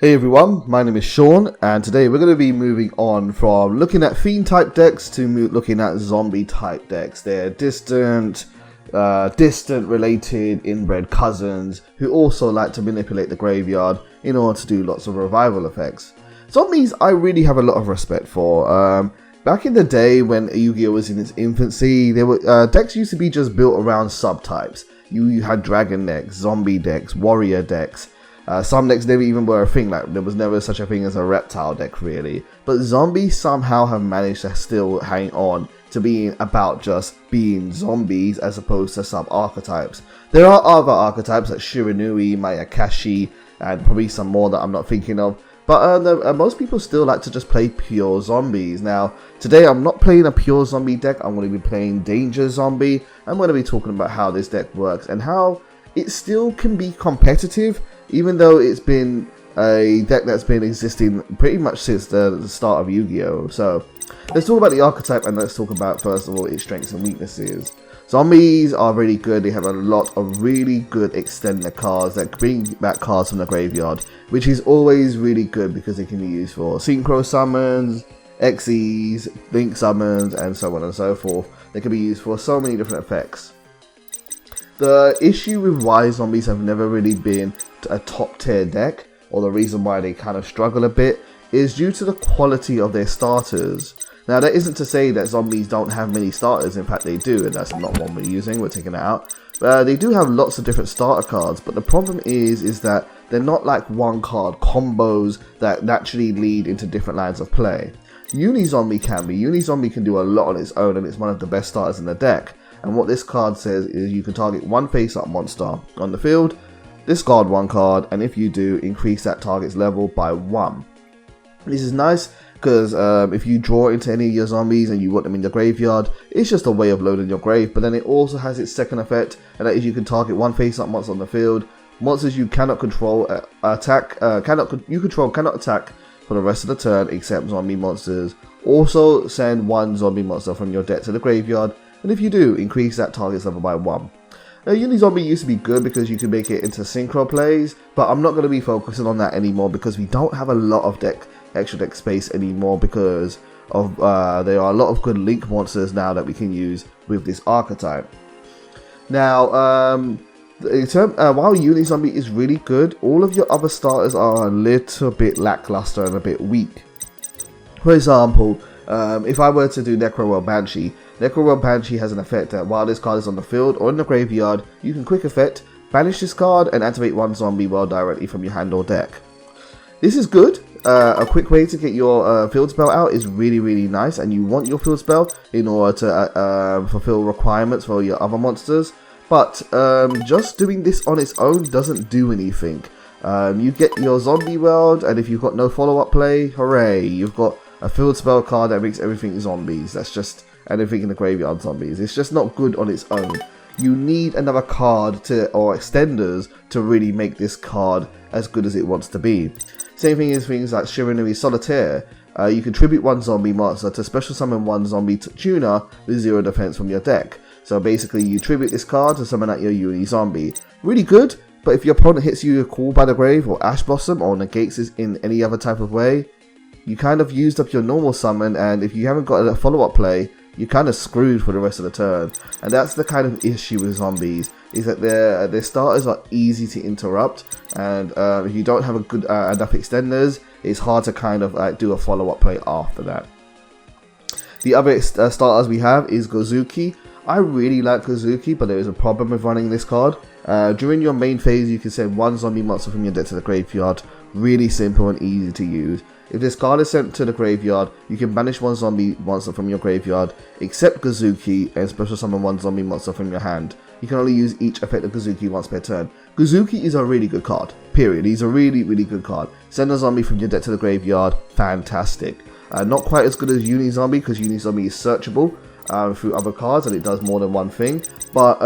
Hey everyone, my name is Sean, and today we're going to be moving on from looking at fiend type decks to looking at zombie type decks. They're distant related inbred cousins who also like to manipulate the graveyard in order to do lots of revival effects. Zombies I really have a lot of respect for. Back in the day when Yu-Gi-Oh was in its infancy, there were decks used to be just built around subtypes. You had dragon decks, zombie decks, warrior decks. Some decks never even were a thing, like there was never such a thing as a reptile deck really. But zombies somehow have managed to still hang on to being about just being zombies as opposed to sub-archetypes. There are other archetypes like Shiranui, Mayakashi, and probably some more that I'm not thinking of. But most people still like to just play pure zombies. Now, today I'm not playing a pure zombie deck, I'm going to be playing Danger Zombie. I'm going to be talking about how this deck works and how it still can be competitive, even though it's been a deck that's been existing pretty much since the start of Yu-Gi-Oh! So, let's talk about the archetype and let's talk about, first of all, its strengths and weaknesses. Zombies are really good. They have a lot of really good extender cards that bring back cards from the graveyard, which is always really good because they can be used for synchro summons, XEs, blink summons, and so on and so forth. They can be used for so many different effects. The issue with why zombies have never really been a top tier deck, or the reason why they kind of struggle a bit, is due to the quality of their starters. Now that isn't to say that zombies don't have many starters, in fact they do, and that's not one we're using, we're taking it out. They do have lots of different starter cards, but the problem is that they're not like one card combos that naturally lead into different lines of play. Uni-Zombie can be. Uni-Zombie can do a lot on its own and it's one of the best starters in the deck. And what this card says is you can target one face-up monster on the field, discard one card, and if you do, increase that target's level by 1. This is nice because if you draw into any of your zombies and you want them in the graveyard, it's just a way of loading your grave. But then it also has its second effect, and that is you can target one face-up monster on the field. Monsters you cannot control cannot attack for the rest of the turn except zombie monsters. Also send one zombie monster from your deck to the graveyard, and if you do, increase that target's level by 1. Uni-Zombie used to be good because you could make it into synchro plays, but I'm not going to be focusing on that anymore because we don't have a lot of extra deck space anymore because of there are a lot of good link monsters now that we can use with this archetype. Now, while Uni-Zombie is really good, all of your other starters are a little bit lackluster and a bit weak. For example, if I were to do Necro Banshee, Necro Banshee has an effect that while this card is on the field or in the graveyard, you can quick effect, banish this card and activate one zombie well directly from your hand or deck. This is good. A quick way to get your field spell out is really nice, and you want your field spell in order to fulfill requirements for your other monsters. But just doing this on its own doesn't do anything. You get your zombie world, and if you've got no follow-up play, hooray, you've got a field spell card that makes everything zombies. That's just anything in the graveyard zombies. It's just not good on its own. You need another card or extenders to really make this card as good as it wants to be. Same thing as things like Shiranui Solitaire. You can tribute one zombie monster to special summon one zombie tuner with 0 defense from your deck. So basically you tribute this card to summon out your Uni-Zombie. Really good, but if your opponent hits you with Call by the Grave or Ash Blossom or negates it in any other type of way, you kind of used up your normal summon, and if you haven't got a follow-up play, you're kind of screwed for the rest of the turn. And that's the kind of issue with zombies, is that their starters are easy to interrupt, and if you don't have a good enough extenders, it's hard to kind of do a follow-up play after that. The other starters we have is Gozuki. I really like Gozuki, but there is a problem with running this card. During your main phase, you can send one zombie monster from your deck to the graveyard. Really simple and easy to use. If this card is sent to the graveyard, you can banish one zombie monster from your graveyard, except Gozuki, and special summon one zombie monster from your hand. You can only use each effect of Gozuki once per turn. Gozuki is a really good card, period. He's a really good card. Send a zombie from your deck to the graveyard, fantastic. Not quite as good as Uni-Zombie, because Uni-Zombie is searchable through other cards and it does more than one thing, but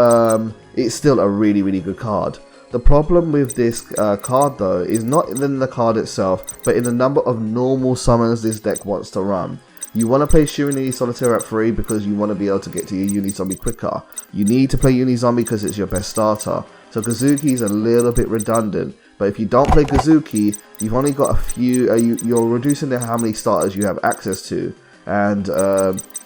it's still a really good card. The problem with this card though is not in the card itself, but in the number of normal summons this deck wants to run. You want to play Shiranui Solitaire at 3 because you want to be able to get to your Uni-Zombie quicker. You need to play Uni-Zombie because it's your best starter. So Gozuki is a little bit redundant. But if you don't play Kazuki, you've only got a few, you're reducing the how many starters you have access to, and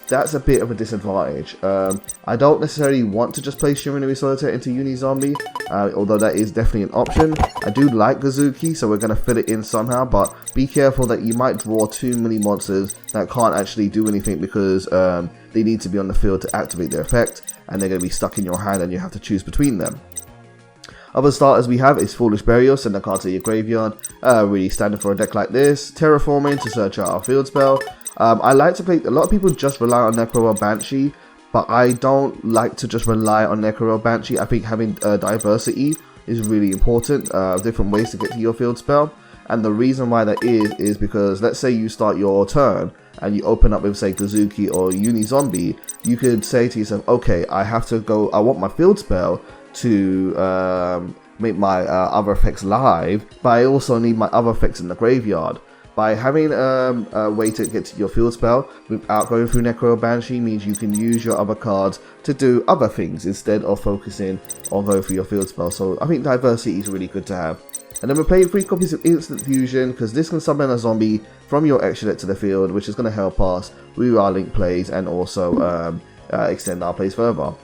that's a bit of a disadvantage. I don't necessarily want to just play Shiranui Solitaire into Uni Zombie, although that is definitely an option. I do like Kazuki, so we're going to fit it in somehow, but be careful that you might draw too many monsters that can't actually do anything because they need to be on the field to activate their effect, and they're going to be stuck in your hand and you have to choose between them. Other starters we have is Foolish Burial, send a card to your graveyard, really standard for a deck like this. Terraforming to search out a field spell. I like to play, a lot of people just rely on Necro Banshee, but I don't like to just rely on Necro Banshee. I think having diversity is really important, different ways to get to your field spell. And the reason why that is because let's say you start your turn and you open up with say Kazuki or Uni Zombie, you could say to yourself, okay, I have to go, I want my field spell to make my other effects live, but I also need my other effects in the graveyard. By having a way to get to your field spell without going through Necro Banshee means you can use your other cards to do other things instead of focusing on going through your field spell. So I think diversity is really good to have. And then we're playing 3 copies of Instant Fusion because this can summon a zombie from your extra deck to the field, which is going to help us with our link plays and also extend our plays further.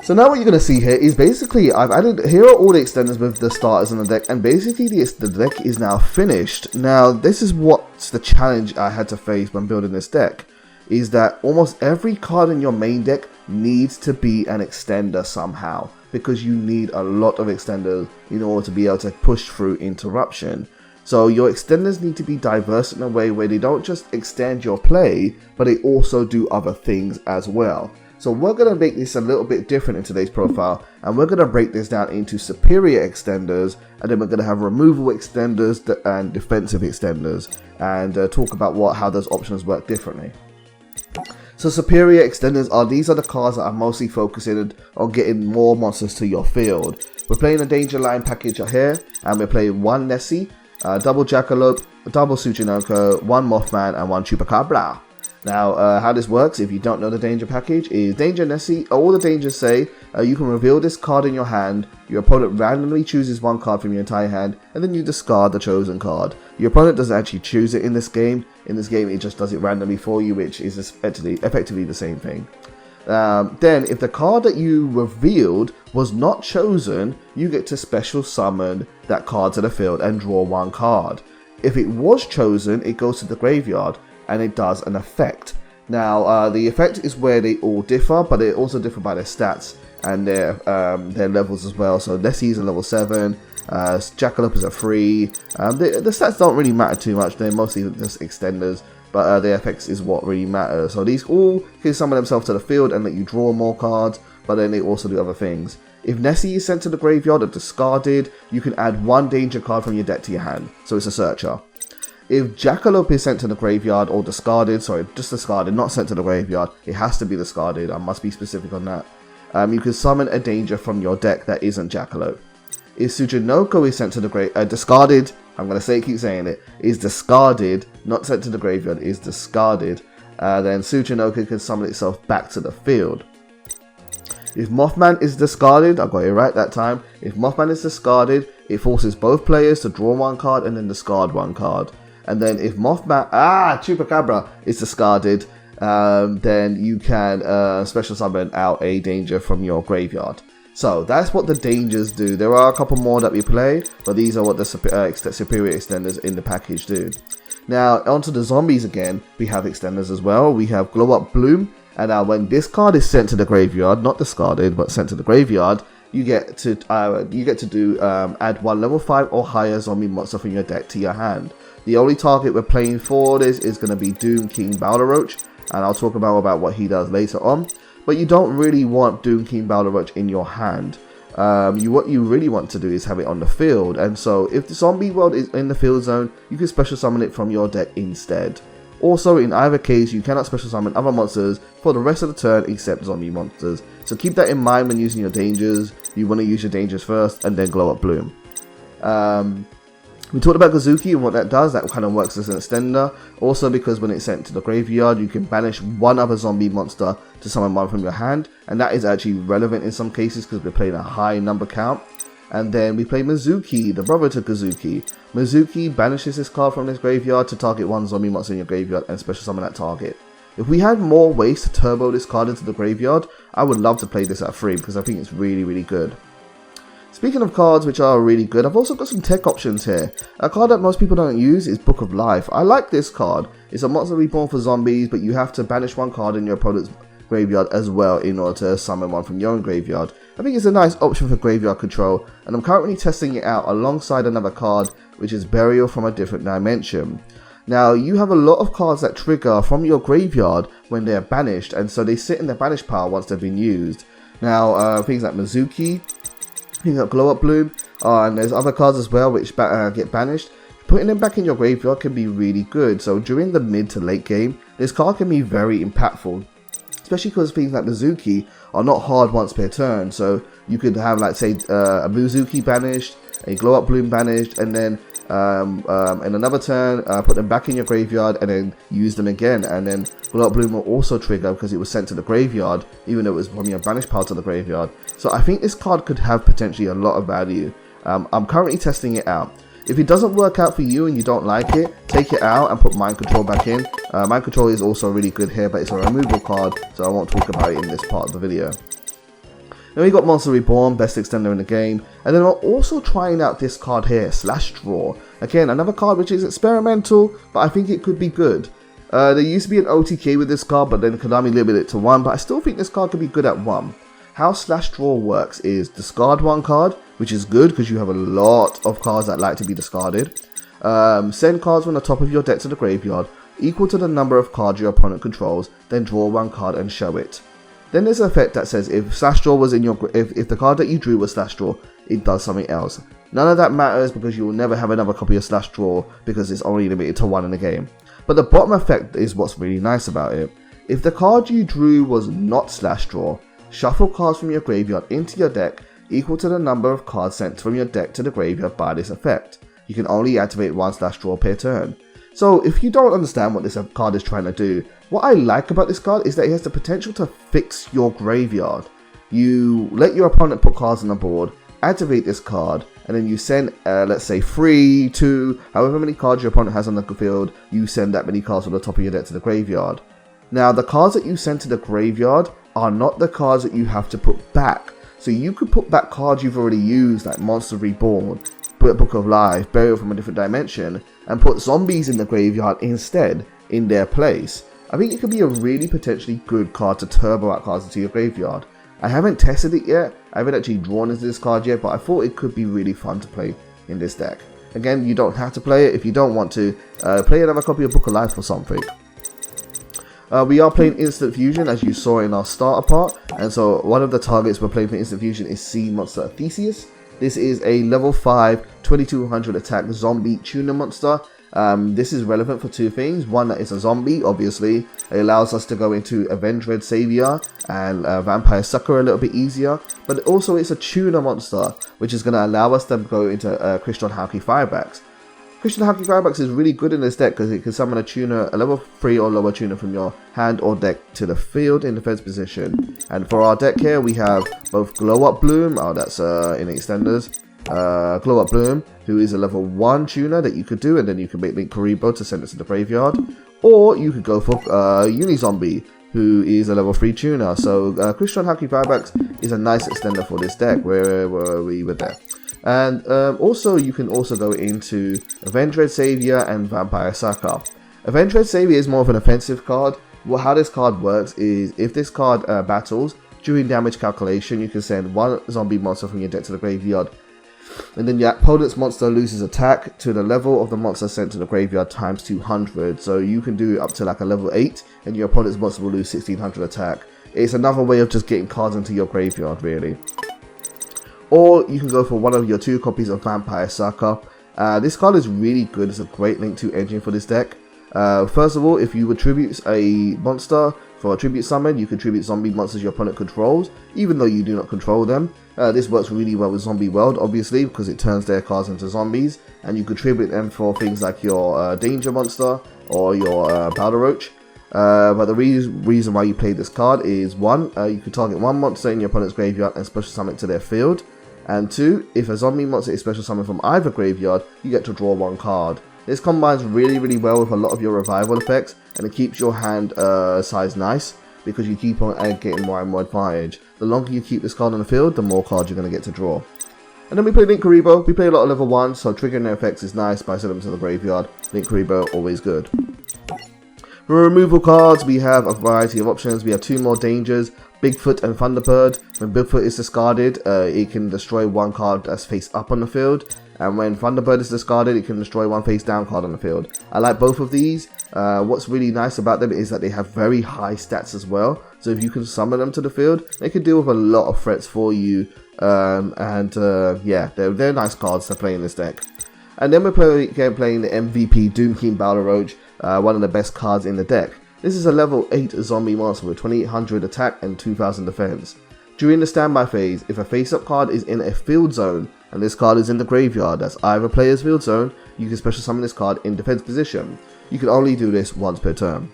So now what you're going to see here is basically I've added, here are all the extenders with the starters in the deck, and basically the deck is now finished. Now this is what's the challenge I had to face when building this deck, is that almost every card in your main deck needs to be an extender somehow, because you need a lot of extenders in order to be able to push through interruption. So your extenders need to be diverse in a way where they don't just extend your play, but they also do other things as well. So we're going to make this a little bit different in today's profile, and we're going to break this down into superior extenders, and then we're going to have removal extenders and defensive extenders, and talk about how those options work differently. So superior extenders these are the cards that are mostly focusing on getting more monsters to your field. We're playing a Danger Line package here, and we're playing 1 Nessie, double Jackalope, double Tsuchinoko, 1 Mothman, and 1 Chupacabra. Now, how this works, if you don't know the Danger package, is Danger Nessie, all the dangers say, you can reveal this card in your hand, your opponent randomly chooses 1 card from your entire hand, and then you discard the chosen card. Your opponent doesn't actually choose it in this game. In this game, it just does it randomly for you, which is effectively the same thing. Then, if the card that you revealed was not chosen, you get to special summon that card to the field and draw 1 card. If it was chosen, it goes to the graveyard, and it does an effect. Now, the effect is where they all differ, but they also differ by their stats and their levels as well. So Nessie is a level 7, Jackalope is a 3. The stats don't really matter too much, they're mostly just extenders, but their effects is what really matters. So these all can summon themselves to the field and let you draw more cards, but then they also do other things. If Nessie is sent to the graveyard or discarded, you can add 1 danger card from your deck to your hand, so it's a searcher. If Jackalope is sent to the graveyard or discarded, sorry, just discarded, not sent to the graveyard, it has to be discarded, I must be specific on that. You can summon a danger from your deck that isn't Jackalope. If Tsuchinoko is sent to the discarded, I'm going to keep saying it, is discarded, not sent to the graveyard, is discarded, then Tsuchinoko can summon itself back to the field. If Mothman is discarded, I got it right that time, if Mothman is discarded, it forces both players to draw 1 card and then discard 1 card. And then if Mothman, Chupacabra is discarded, then you can special summon out a danger from your graveyard. So that's what the dangers do. There are a couple more that we play, but these are what the superior extenders in the package do. Now onto the zombies again, we have extenders as well. We have Glow Up Bloom, and now when this card is sent to the graveyard, not discarded, but sent to the graveyard, you get to add 1 level 5 or higher zombie monster from your deck to your hand. The only target we're playing for this is going to be Doom King Balderoach, and I'll talk about what he does later on. But you don't really want Doom King Balderoach in your hand. What you really want to do is have it on the field, and so if the zombie world is in the field zone, you can special summon it from your deck instead. Also, in either case, you cannot special summon other monsters for the rest of the turn except zombie monsters. So keep that in mind when using your dangers. You want to use your dangers first and then Glow Up Bloom. We talked about Kazuki and what that does. That kind of works as an extender. Also, because when it's sent to the graveyard, you can banish 1 other zombie monster to summon 1 from your hand. And that is actually relevant in some cases because we're playing a high number count. And then we play Mizuki, the brother to Kazuki. Mizuki banishes this card from this graveyard to target one zombie monster in your graveyard and special summon that target. If we had more ways to turbo this card into the graveyard, I would love to play this at 3 because I think it's really, really good. Speaking of cards which are really good, I've also got some tech options here. A card that most people don't use is Book of Life. I like this card. It's a monster reborn for zombies, but you have to banish one card in your opponent's graveyard as well in order to summon one from your own graveyard. I think it's a nice option for graveyard control, and I'm currently testing it out alongside another card, which is Burial from a Different Dimension. Now, you have a lot of cards that trigger from your graveyard when they're banished, and so they sit in their banish pile once they've been used. Now, things like Mizuki, things like Glow Up Bloom, and there's other cards as well which get banished. Putting them back in your graveyard can be really good, so during the mid to late game, this card can be very impactful. Especially because things like Mizuki are not hard once per turn, so you could have, like, say, a Mizuki banished, a Glow Up Bloom banished, and then in another turn, put them back in your graveyard and then use them again. And then Glow Up Bloom will also trigger because it was sent to the graveyard, even though it was from your banished pile to the graveyard. So I think this card could have potentially a lot of value. I'm currently testing it out. If it doesn't work out for you and you don't like it, take it out and put Mind Control back in. Mind Control is also really good here, but it's a removal card, so I won't talk about it in this part of the video. Then we got Monster Reborn, best extender in the game, and then we're also trying out this card here, Slash Draw. Again, another card which is experimental, but I think it could be good. There used to be an OTK with this card, but then Konami limited it to 1, but I still think this card could be good at 1. How Slash Draw works is discard one card, which is good because you have a lot of cards that like to be discarded. Send cards from the top of your deck to the graveyard, equal to the number of cards your opponent controls, then draw one card and show it. Then there's an effect that says if Slash Draw was in your if the card that you drew was Slash Draw, it does something else. None of that matters because you will never have another copy of Slash Draw because it's only limited to 1 in the game. But the bottom effect is what's really nice about it. If the card you drew was not Slash Draw, shuffle cards from your graveyard into your deck equal to the number of cards sent from your deck to the graveyard by this effect. You can only activate 1 Slash Draw per turn. So if you don't understand what this card is trying to do, what I like about this card is that it has the potential to fix your graveyard. You let your opponent put cards on the board, activate this card, and then you send, let's say 3, 2, however many cards your opponent has on the field, you send that many cards from the top of your deck to the graveyard. Now the cards that you send to the graveyard are not the cards that you have to put back. So you could put back cards you've already used, like Monster Reborn, Book of Life, Burial from a Different Dimension, and put zombies in the graveyard instead, in their place. I think it could be a really potentially good card to turbo out cards into your graveyard. I haven't tested it yet, I haven't actually drawn into this card yet, but I thought it could be really fun to play in this deck. Again, you don't have to play it. If you don't want to, play another copy of Book of Life or something. We are playing Instant Fusion, as you saw in our starter part, and so one of the targets we're playing for Instant Fusion is Sea Monster Theseus. This is a level 5, 2200 attack zombie tuner monster. This is relevant for 2 things. One, that it's a zombie, obviously. It allows us to go into Avenge Red Savior and Vampire Sucker a little bit easier, but also it's a tuner monster, which is going to allow us to go into Christian Hauki Firebacks. Christian Hauki Firebacks is really good in this deck because it can summon a tuner, a level 3 or lower tuner from your hand or deck to the field in defense position. And for our deck here, we have both Glow Up Bloom, that's in extenders, Glow Up Bloom, who is a level 1 tuner that you could do, and then you can make Link Karibo to send it to the graveyard. Or you could go for Unizombie, who is a level 3 tuner. So Christian Hauki Firebacks is a nice extender for this deck, where we were there. And also you can also go into Avenge Red Savior and Vampire Sucker. Avenge Red Savior is more of an offensive card. Well, how this card works is if this card battles, during damage calculation you can send 1 zombie monster from your deck to the graveyard, and then your opponent's monster loses attack to the level of the monster sent to the graveyard times 200. So you can do up to like a level 8 and your opponent's monster will lose 1600 attack. It's another way of just getting cards into your graveyard, really. Or you can go for one of your 2 copies of Vampire Sucker. This card is really good. It's a great Link 2 engine for this deck. First of all, if you attribute a monster for a tribute summon, you can tribute zombie monsters your opponent controls, even though you do not control them. This works really well with Zombie World, obviously, because it turns their cards into zombies, and you contribute them for things like your Danger Monster or your Powder Roach. But the reason why you play this card is 1, you can target 1 monster in your opponent's graveyard and special summon it to their field. And 2, if a zombie monster is special summoned from either graveyard, you get to draw 1 card. This combines really well with a lot of your revival effects, and it keeps your hand size nice, because you keep on getting more and more advantage. The longer you keep this card on the field, the more cards you're going to get to draw. And then we play Linkuriboh. We play a lot of level 1, so triggering their effects is nice by sending them to the graveyard. Linkuriboh, always good. For removal cards, we have a variety of options. We have 2 more dangers, Bigfoot and Thunderbird. When Bigfoot is discarded, it can destroy 1 card that's face up on the field. And when Thunderbird is discarded, it can destroy 1 face down card on the field. I like both of these. What's really nice about them is that they have very high stats as well. So if you can summon them to the field, they can deal with a lot of threats for you. Yeah, they're nice cards to play in this deck. And then we're playing the MVP Doomkeen Balroach, one of the best cards in the deck. This is a level 8 zombie monster with 2800 attack and 2000 defense. During the standby phase, if a face-up card is in a field zone, and this card is in the graveyard, that's either player's field zone, you can special summon this card in defense position. You can only do this once per turn.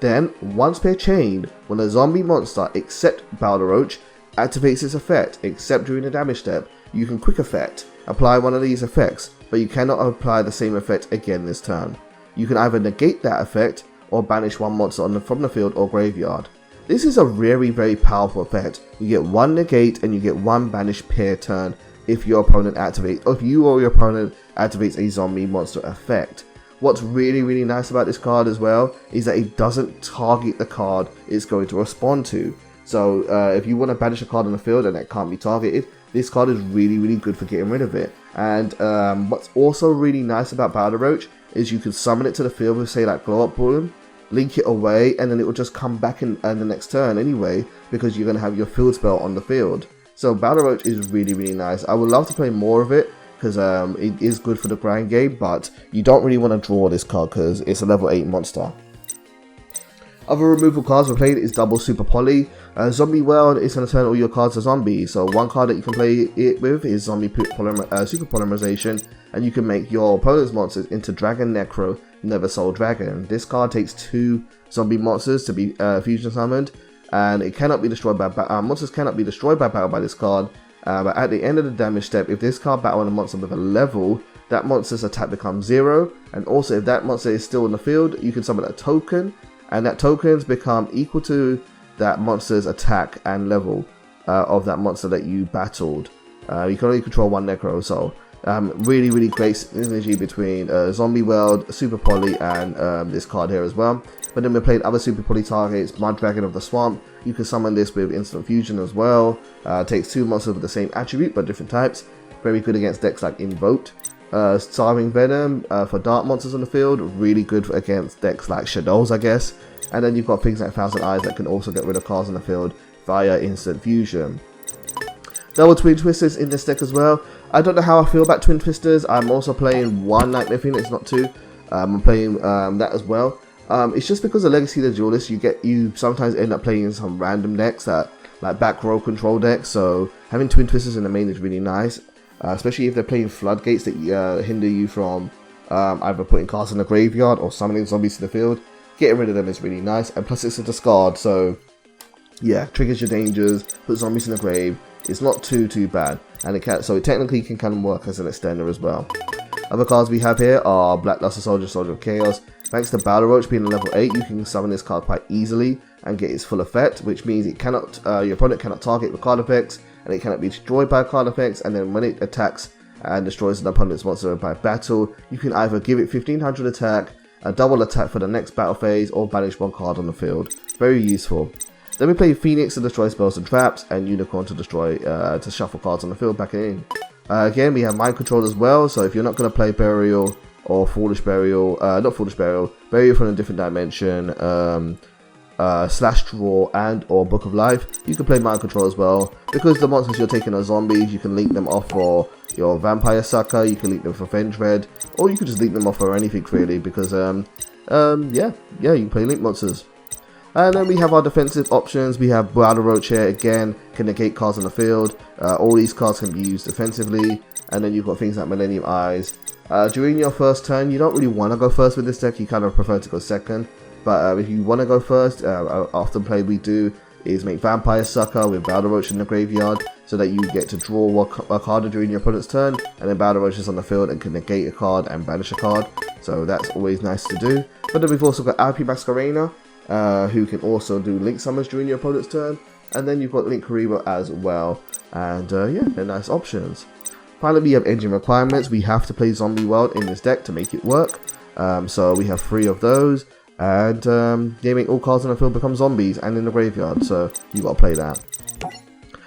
Then, once per chain, when a zombie monster except Balroach activates its effect, except during the damage step, you can quick effect, apply one of these effects, but you cannot apply the same effect again this turn. You can either negate that effect, or banish 1 monster from the field or graveyard. This is a very powerful effect. You get 1 negate and you get 1 banish per turn if your opponent activates, or if you or your opponent activates a zombie monster effect. What's really nice about this card as well is that it doesn't target the card it's going to respond to. So if you want to banish a card on the field and it can't be targeted, this card is really good for getting rid of it. And what's also really nice about Balroach is you can summon it to the field with, say, like Glow Up Bloom, link it away, and then it will just come back in the next turn anyway, because you're going to have your field spell on the field. So Balroach is really nice. I would love to play more of it, because it is good for the grind game, but you don't really want to draw this card because it's a level 8 monster. Other removal cards we're playing is double Super Poly. Zombie World is going to turn all your cards to zombies, so 1 card that you can play it with is Zombie Super Polymerization, and you can make your opponent's monsters into Dragon Necro, Never Soul Dragon. This card takes 2 zombie monsters to be fusion summoned, and it cannot be destroyed by monsters cannot be destroyed by battle by this card. But at the end of the damage step, if this card battles a monster with a level, that monster's attack becomes 0, and also if that monster is still in the field, you can summon a token, and that tokens become equal to that monster's attack and level of that monster that you battled. You can only control 1 Necro, so really great synergy between Zombie World, Super Poly, and this card here as well. But then we played other Super Poly targets, Mud Dragon of the Swamp. You can summon this with Instant Fusion as well. Takes 2 monsters with the same attribute but different types. Very good against decks like Invoked. Starving Venom for dark monsters on the field, really good against decks like Shadows, I guess. And then you've got things like Thousand Eyes that can also get rid of cards on the field via Instant Fusion. Double Twin Twisters in this deck as well. I don't know how I feel about Twin Twisters. I'm also playing 1 Nightmare Phoenix, not 2. I'm playing that as well. It's just because of Legacy of the Duelist, you sometimes end up playing some random decks that like back row control decks. So having Twin Twisters in the main is really nice. Especially if they're playing floodgates that hinder you from either putting cards in the graveyard or summoning zombies to the field. Getting rid of them is really nice, and plus it's a discard, so yeah, triggers your dangers, put zombies in the grave. It's not too bad, and it technically can kind of work as an extender as well. Other cards we have here are Blackluster Soldier, Soldier of Chaos. Thanks to Balroach being a level 8, you can summon this card quite easily and get its full effect, which means it cannot, your opponent cannot target with card effects, and it cannot be destroyed by card effects. And then when it attacks and destroys an opponent's monster by battle, you can either give it 1500 attack, a double attack for the next battle phase, or banish 1 card on the field. Very useful. Then we play Phoenix to destroy spells and traps, and Unicorn to destroy to shuffle cards on the field back in. Again, we have Mind Control as well, so if you're not going to play Burial or Foolish Burial, not Foolish Burial, Burial from a different dimension, Slash Draw and or Book of Life, you can play Mind Control as well. Because the monsters you're taking are zombies, you can link them off for your Vampire Sucker, you can link them for Venge Red, or you can just link them off for anything really, because yeah, you can play link monsters. And then we have our defensive options. We have Balroach here, again, can negate cards on the field. All these cards can be used defensively. And then you've got things like Millennium Eyes. During your first turn, you don't really want to go first with this deck, you kind of prefer to go second. But if you want to go first, often play we do, is make Vampire Sucker with Battle Roach in the graveyard, so that you get to draw a card during your opponent's turn, and then Battle Roach is on the field and can negate a card and banish a card, so that's always nice to do. But then we've also got IP Masquerena, who can also do Link Summons during your opponent's turn, and then you've got Link Karibo as well, and yeah, they're nice options. Finally, we have engine requirements. We have to play Zombie World in this deck to make it work, so we have 3 of those, and gaming all cards on the field become zombies and in the graveyard, so you gotta play that.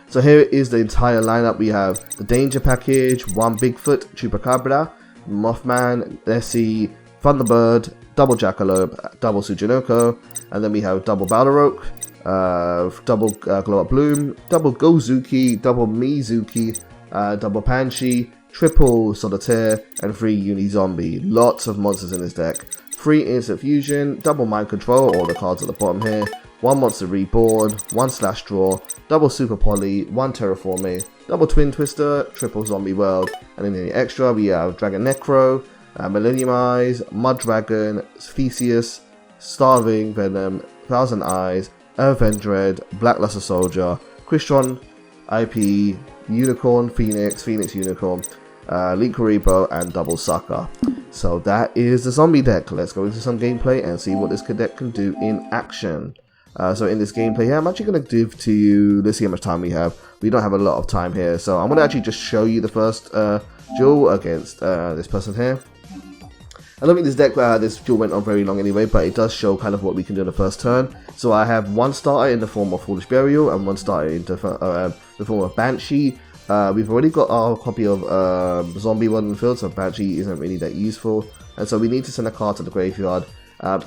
So here is the entire lineup. We have the Danger Package, 1 Bigfoot, Chupacabra, Mothman, Nessie, Thunderbird, double Jackalope, double Tsuchinoko, and then we have double Balrog, double Glow Up Bloom, double Gozuki, double Mizuki, double Banshee, triple Solitaire, and 3 Uni Zombie. Lots of monsters in this deck. 3 Instant Fusion, double Mind Control, all the cards at the bottom here, 1 Monster Reborn, 1 Slash Draw, double Super Poly, 1 Terraforming, double Twin Twister, triple Zombie World, and in the extra we have Dragon Necro, Millennium Eyes, Mud Dragon, Theseus, Starving Venom, Thousand Eyes, Dread, Blackluster Soldier, Quistron, IP, Unicorn, Phoenix Unicorn, Link Karibo, and double Sucker. So that is the zombie deck. Let's go into some gameplay and see what this deck can do in action. So in this gameplay here, I'm actually going to give to you, let's see how much time we have. We don't have a lot of time here, so I'm going to actually just show you the first duel against this person here. I don't think this deck, this duel went on very long anyway, but it does show kind of what we can do in the first turn. So I have 1 starter in the form of Foolish Burial and 1 starter in the form of Banshee. We've already got our copy of Zombie World in the field, so Banshee isn't really that useful. And so we need to send a card to the graveyard.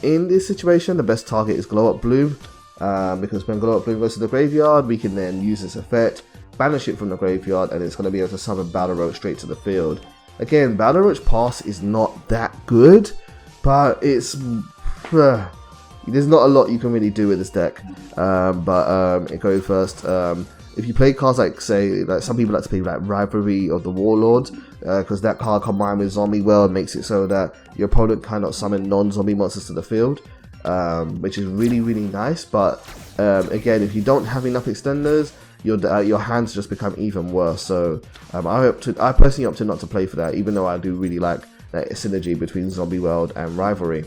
In this situation, the best target is Glow Up Bloom, because when Glow Up Bloom goes to the graveyard, we can then use this effect, banish it from the graveyard, and it's going to be able to summon Battle Roach straight to the field. Again, Battle Roach Pass is not that good, but it's there's not a lot you can really do with this deck. Going first, if you play cards like, say, like some people like to play like Rivalry of the Warlords, because that card combined with Zombie World makes it so that your opponent cannot summon non-zombie monsters to the field, which is really, really nice. But again, if you don't have enough extenders, your hands just become even worse. So I personally opted not to play for that, even though I do really like that synergy between Zombie World and Rivalry.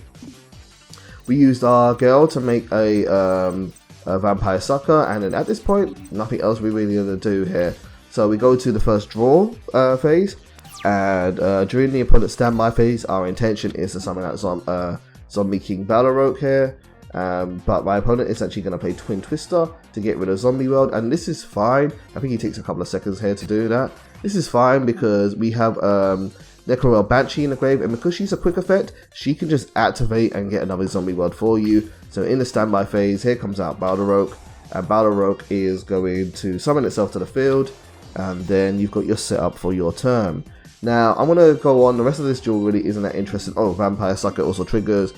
We used our girl to make a Vampire Sucker, and then at this point, nothing else we really going to do here. So we go to the first draw phase, and during the opponent's standby phase, our intention is to summon out Zombie King Balrog here. But my opponent is actually going to play Twin Twister to get rid of Zombie World, and this is fine. I think he takes a couple of seconds here to do that. This is fine because we have Necro Banshee in the grave, and because she's a quick effect, she can just activate and get another Zombie World for you. So in the standby phase, here comes out Balrog, and Balrog is going to summon itself to the field, and then you've got your setup for your turn. Now, I'm going to go on, the rest of this duel really isn't that interesting. Oh, Vampire Sucker also triggers.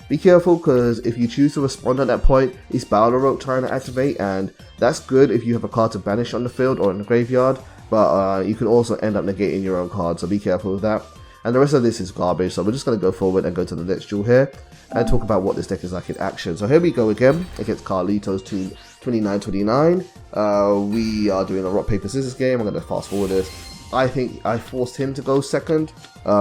Be careful, because if you choose to respond at that point, it's Balrog trying to activate, and that's good if you have a card to banish on the field or in the graveyard, but you can also end up negating your own card, so be careful with that. And the rest of this is garbage, so we're just going to go forward and go to the next duel here and talk about what this deck is like in action. So here we go again against Carlitos 2929. We are doing a rock paper scissors game. I'm going to fast forward this. I think I forced him to go second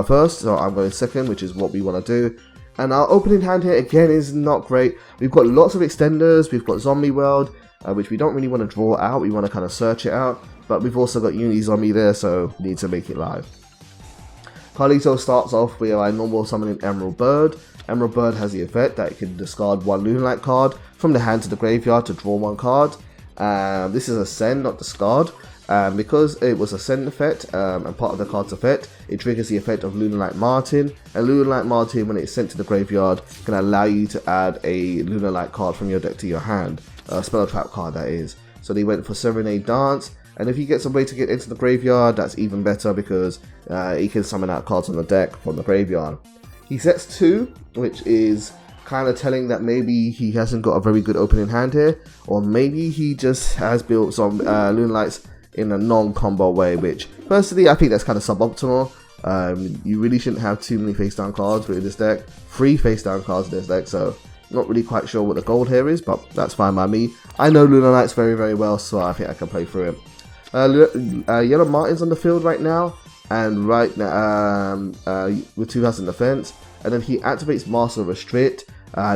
first, so I'm going second, which is what we want to do. And our opening hand here again is not great. We've got lots of extenders. We've got Zombie World, which we don't really want to draw out. We want to kind of search it out. But we've also got Uni Zombie there, so we need to make it live. Carlito starts off with our normal summoning Emerald Bird. Emerald Bird has the effect that it can discard 1 Lunalight card from the hand to the graveyard to draw 1 card. This is a send, not discard. Because it was a send effect and part of the card's effect, it triggers the effect of Lunalight Martin. And Lunalight Martin, when it's sent to the graveyard, can allow you to add a Lunalight card from your deck to your hand. A spell trap card, that is. So they went for Serenade Dance. And if he gets a way to get into the graveyard, that's even better because he can summon out cards on the deck from the graveyard. He sets 2, which is kind of telling that maybe he hasn't got a very good opening hand here, or maybe he just has built some Lunalights in a non-combo way, which personally I think that's kind of suboptimal. You really shouldn't have too many face down cards with this deck. 3 face down cards in this deck, so Not really quite sure what the gold here is, but that's fine by me. I know Lunar Knights very well, so I think I can play through it. Yellow Martin's on the field right now, and right now with 2000 defense, and then he activates Master Restrict.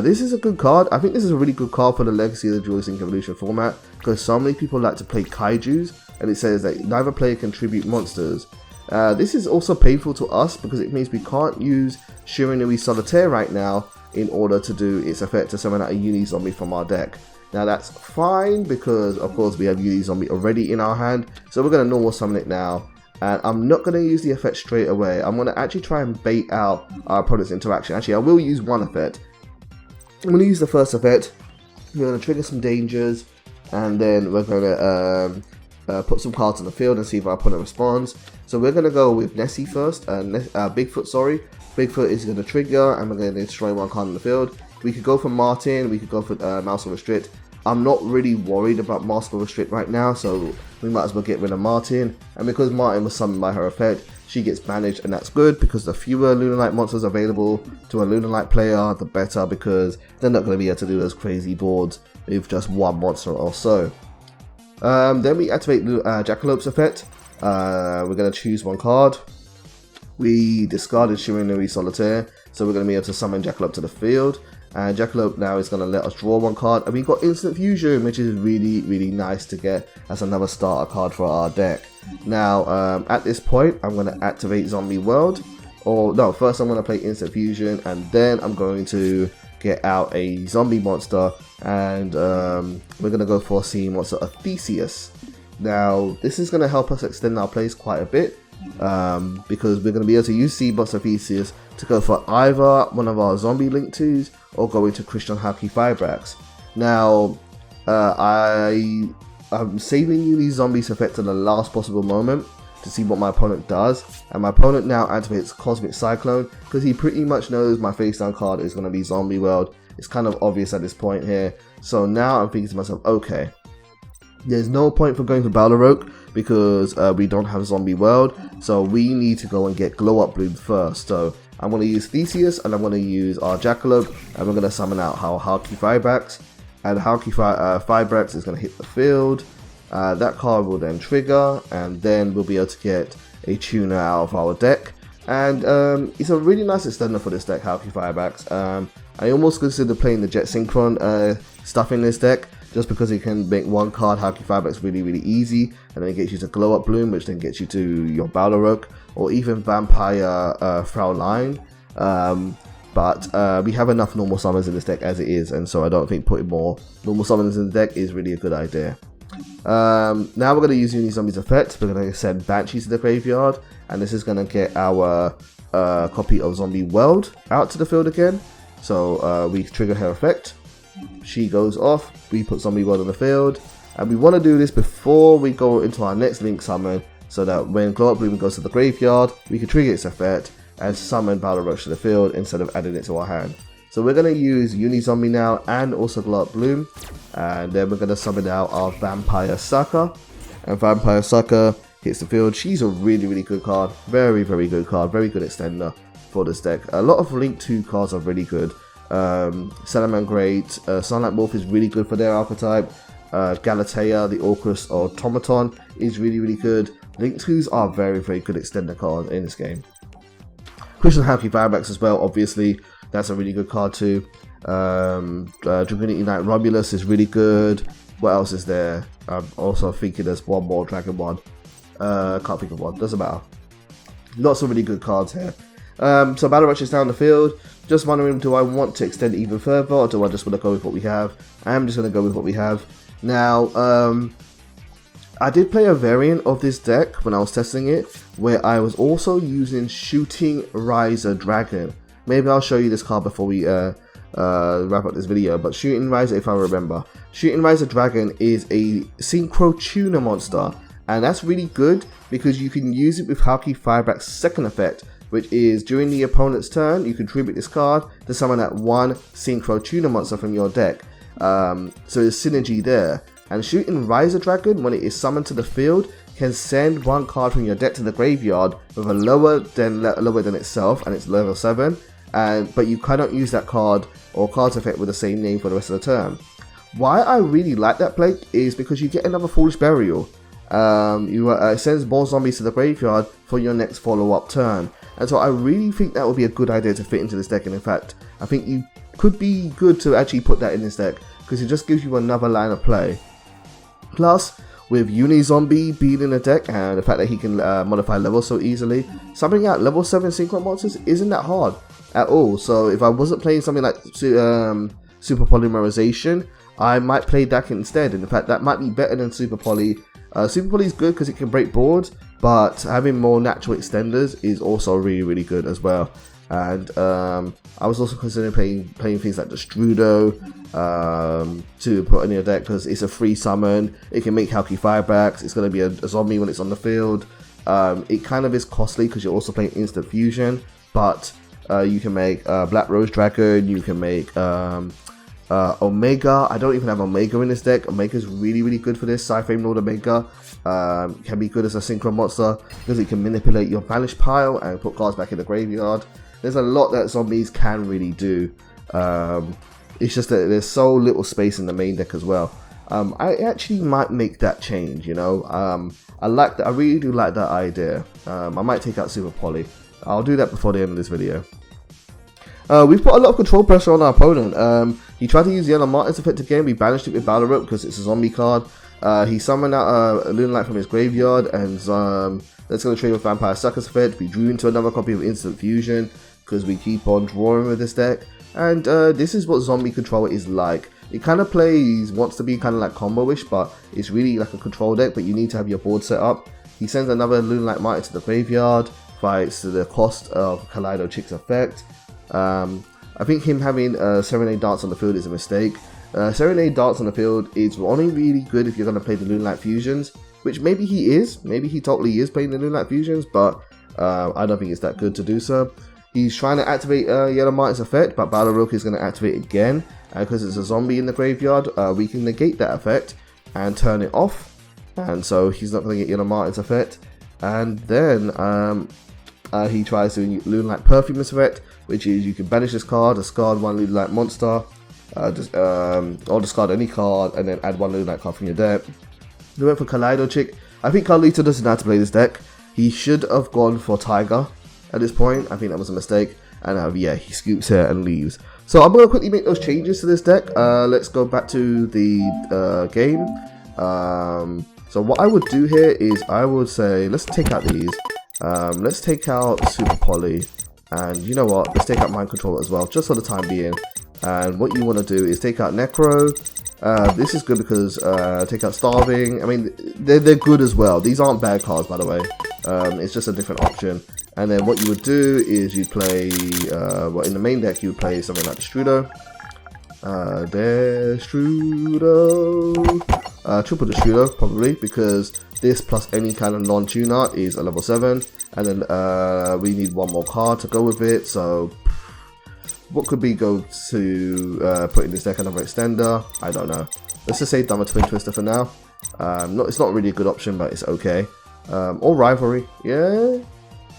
This is a good card. I think this is a really good card for the Legacy of the Duelist Evolution format, because so many people like to play Kaijus, and it says that neither player can tribute monsters. This is also painful to us because it means we can't use Shiranui Solitaire right now in order to do its effect to summon out a Uni Zombie from our deck. Now that's fine because of course we have Uni Zombie already in our hand, so we're going to normal summon it now. And I'm not going to use the effect straight away. I'm going to actually try and bait out our opponent's interaction. Actually, I will use one effect. I'm going to use the first effect. We're going to trigger some dangers, and then we're going to put some cards on the field and see if our opponent responds. So we're going to go with Nessie first, Bigfoot, sorry. Bigfoot is going to trigger, and we're going to destroy one card on the field. We could go for Martin, we could go for Master Restrict. I'm not really worried about Master Restrict right now, so we might as well get rid of Martin. And because Martin was summoned by her effect, she gets banished, and that's good because the fewer Lunar Knight monsters available to a Lunar Knight player, the better, because they're not going to be able to do those crazy boards with just one monster or so. Then we activate Jackalope's effect. We're going to choose one card. We discarded Shiranui Solitaire, so we're going to be able to summon Jackalope to the field. And Jackalope now is going to let us draw one card, and we got Instant Fusion, which is really nice to get as another starter card for our deck. Now, at this point, I'm going to activate Zombie World. Or no, first I'm going to play Instant Fusion, and then I'm going to get out a zombie monster, and we're going to go for a sea monster, a Theseus. Now, this is going to help us extend our plays quite a bit, because we're going to be able to use Sea Monster Theseus to go for either one of our zombie Link 2s or go into Christian Haki Fibrax. Now, I'm saving you these zombies effect to the last possible moment to see what my opponent does, and my opponent now activates Cosmic Cyclone because he pretty much knows my face down card is going to be Zombie World. It's kind of obvious at this point here, so now I'm thinking to myself, okay, there's no point for going for Balrog because we don't have Zombie World, so we need to go and get Glow Up Bloom first. So I'm going to use Theseus, and I'm going to use our Jackalope, and we're going to summon out our Haki Fibrax, and Haki Fibrax is going to hit the field. That card will then trigger, and then we'll be able to get a tuner out of our deck, and it's a really nice extender for this deck, Haki Fibrax. I almost consider playing the Jet Synchron stuff in this deck, just because it can make one card Haki Fibrax really easy, and then it gets you to Glow Up Bloom, which then gets you to your Balrog, or even Vampire Fraulein. But we have enough normal summons in this deck as it is, and so I don't think putting more normal summons in the deck is really a good idea. Now we're going to use Uni Zombie's effect. We're going to send Banshee to the graveyard, and this is going to get our copy of Zombie World out to the field again. So we trigger her effect. She goes off, we put Zombie World on the field, and we want to do this before we go into our next Link summon, so that when Glow Up Bloom goes to the graveyard, we can trigger its effect and summon Battle Rush to the field instead of adding it to our hand. So we're going to use Uni Zombie now and also Glow Up Bloom, and then we're going to summon out our Vampire Sucker, and Vampire Sucker hits the field. She's a really good card, very good card, very good extender for this deck. A lot of Link 2 cards are really good. Salamangreat, Sunlight Wolf is really good for their archetype. Galatea, the Orcus Automaton is really good. Link 2s are very good extender cards in this game. Christian Haki Fibrax as well, obviously, that's a really good card too. Dragonite Knight Romulus is really good. What else is there? I'm also thinking there's one more Dragon one. Can't think of one, doesn't matter. Lots of really good cards here. So Battle Rush is down the field. Just wondering, do I want to extend it even further, or do I just want to go with what we have? I am just going to go with what we have. Now, I did play a variant of this deck when I was testing it, where I was also using Shooting Riser Dragon. Maybe I'll show you this card before we wrap up this video, but Shooting Riser, if I remember. Shooting Riser Dragon is a Synchro Tuner monster, and that's really good because you can use it with Haki Fibrax's second effect, which is during the opponent's turn, you contribute this card to summon that one Synchro Tuner monster from your deck. So there's synergy there. And Shooting Riser Dragon, when it is summoned to the field, can send one card from your deck to the graveyard with a lower than itself, and it's level 7. but you cannot use that card or card's effect with the same name for the rest of the turn. Why I really like that play is because you get another Foolish Burial. It sends more zombies to the graveyard for your next follow-up turn, and so I really think that would be a good idea to fit into this deck. And in fact, I think you could be good to actually put that in this deck because it just gives you another line of play. Plus, with Uni-Zombie being in the deck and the fact that he can modify levels so easily, summoning out level 7 Synchro monsters isn't that hard at all. So if I wasn't playing something like Super Polymerization, I might play that instead. In fact, that might be better than Super Poly. Super Poly is good because it can break boards, but having more natural extenders is also really good as well. And I was also considering playing things like the Strudo to put in your deck because it's a free summon. It can make Halky Firebacks. It's going to be a zombie when it's on the field. It kind of is costly because you're also playing instant fusion, but you can make Black Rose Dragon. You can make Omega. I don't even have Omega in this deck. Omega is really good for this. Sci-Frame Lord Omega can be good as a synchro monster because it can manipulate your banished pile and put cards back in the graveyard. There's a lot that zombies can really do. It's just that there's so little space in the main deck as well. I actually might make that change, you know. I like that. I really do like that idea. I might take out Super Poly. I'll do that before the end of this video. We've put a lot of control pressure on our opponent. He tried to use the Yellow Martin's effect again. We banished it with Battle Rope because it's a zombie card. He summoned out a Lunalight from his graveyard, and that's going to trade with Vampire Sucker's effect. We drew into another copy of Instant Fusion because we keep on drawing with this deck. And this is what Zombie Control is like. It kind of wants to be kind of like combo-ish, but it's really like a control deck, but you need to have your board set up. He sends another Lunalight Martin to the graveyard, fights to the cost of Kaleido Chick's effect. I think him having Serenade Dance on the field is a mistake. Serenade Dance on the field is only really good if you're going to play the Lunalight Fusions, which maybe he is. Maybe he totally is playing the Lunalight Fusions, but I don't think it's that good to do so. He's trying to activate Yellow Martin's effect, but Battle Rook is going to activate again. Because it's a zombie in the graveyard, we can negate that effect and turn it off. And so he's not going to get Yellow Martin's effect. And then he tries to Lunalight Perfumist effect, which is you can banish this card, discard one Lunalight monster, or discard any card, and then add one Lunalight card from your deck. He went for Kaleido Chick. I think Carlito doesn't know how to play this deck. He should have gone for Tiger at this point. I think that was a mistake. And yeah, he scoops here and leaves. So I'm going to quickly make those changes to this deck. Let's go back to the game. So what I would do here is I would say, let's take out these. Let's take out Super Poly. And you know what? Let's take out Mind Control as well, just for the time being. And what you want to do is take out Necro. This is good because take out Starving. I mean, they're good as well. These aren't bad cards, by the way. It's just a different option. And then what you would do is you'd play, well, in the main deck you would play something like the Strudo. Triple Destrudo probably, because this plus any kind of non-tuner is a level 7. And then we need one more card to go with it. So what could we go to put in this deck? Another extender? I don't know. Let's just say Dumber Twin Twister for now. It's not really a good option, but it's okay. Or Rivalry. Yeah?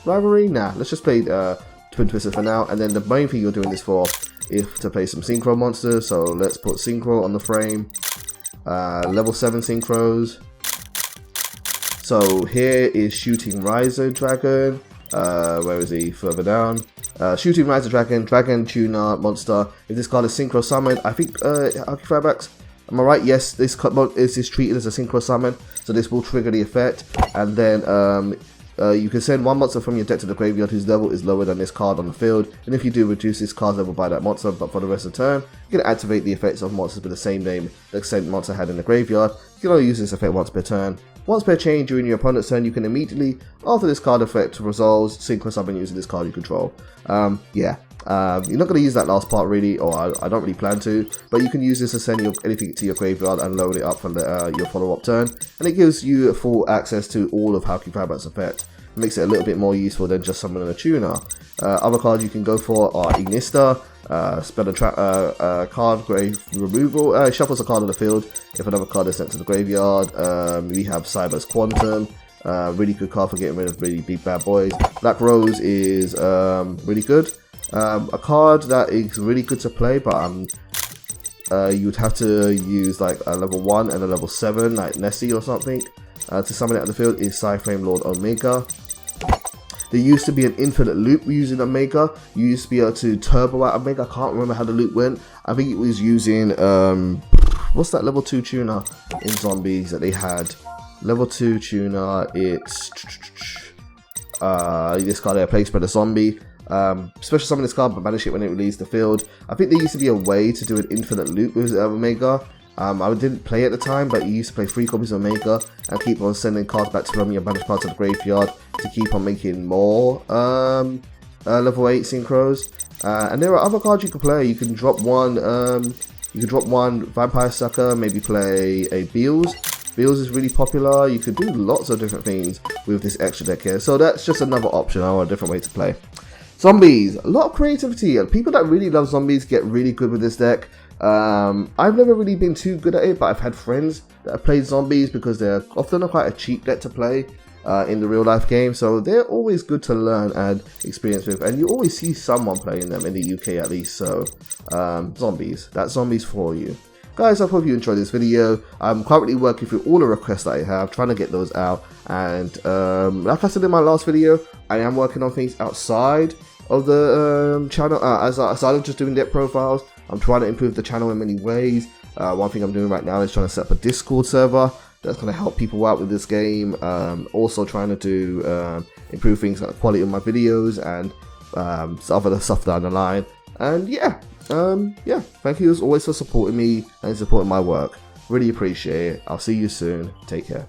Rivalry? Nah, let's just play Twin Twister for now. And then the main thing you're doing this for is to play some Synchro monsters. So let's put Synchro on the frame. Level 7 Synchros. So here is Shooting Riser Dragon. Where is he? Further down. Shooting Riser Dragon, Dragon Tuner Monster. If this card is Synchro Summoned, I think Halky Firebacks. Am I right? Yes, this is treated as a Synchro Summon. So this will trigger the effect. And then you can send one monster from your deck to the graveyard whose level is lower than this card on the field, and if you do, reduce this card's level by that monster, but for the rest of the turn, you can activate the effects of monsters with the same name the same monster had in the graveyard. You can only use this effect once per turn. Once per chain during your opponent's turn, you can immediately, after this card effect resolves, synchro summon using this card you control. You're not going to use that last part really, or I don't really plan to, but you can use this to send anything to your graveyard and load it up for your follow-up turn, and it gives you full access to all of Halky Firebacks' effect. It makes it a little bit more useful than just summoning a tuner. Other cards you can go for are Ignista, spell a trap card grave removal, shuffles a card on the field if another card is sent to the graveyard. We have Cyber's Quantum, really good card for getting rid of really big bad boys. Black Rose is really good. A card that is really good to play, but you'd have to use like a level 1 and a level 7, like Nessie or something, to summon it out the field, is Psyframe Lord Omega. There used to be an infinite loop using Omega. You used to be able to turbo out Omega. I can't remember how the loop went. I think it was using, what's that level 2 tuner in Zombies that they had? Level 2 tuner, it's this card there, Plague Spreader Zombie. Special summon this card but banish it when it released the field. I think there used to be a way to do an infinite loop with Omega. I didn't play at the time, but you used to play 3 copies of Omega and keep on sending cards back to from your banished cards to the graveyard to keep on making more level 8 synchros. And there are other cards you can play. You can drop one Vampire Sucker, maybe play a Beals. Beals is really popular. You could do lots of different things with this extra deck here. So that's just another option or a different way to play. Zombies, a lot of creativity, and people that really love Zombies get really good with this deck. I've never really been too good at it, but I've had friends that have played Zombies because they're often quite a cheap deck to play in the real life game, so they're always good to learn and experience with, and you always see someone playing them in the UK at least. So Zombies, that's Zombies for you. Guys, I hope you enjoyed this video. I'm currently working through all the requests that I have, trying to get those out, and like I said in my last video, I am working on things outside of the channel, aside of just doing deck profiles. I'm trying to improve the channel in many ways. One thing I'm doing right now is trying to set up a Discord server that's going to help people out with this game. Also trying to do improve things like the quality of my videos and some other stuff down the line. And yeah, thank you as always for supporting me and supporting my work. Really appreciate it. I'll see you soon. Take care.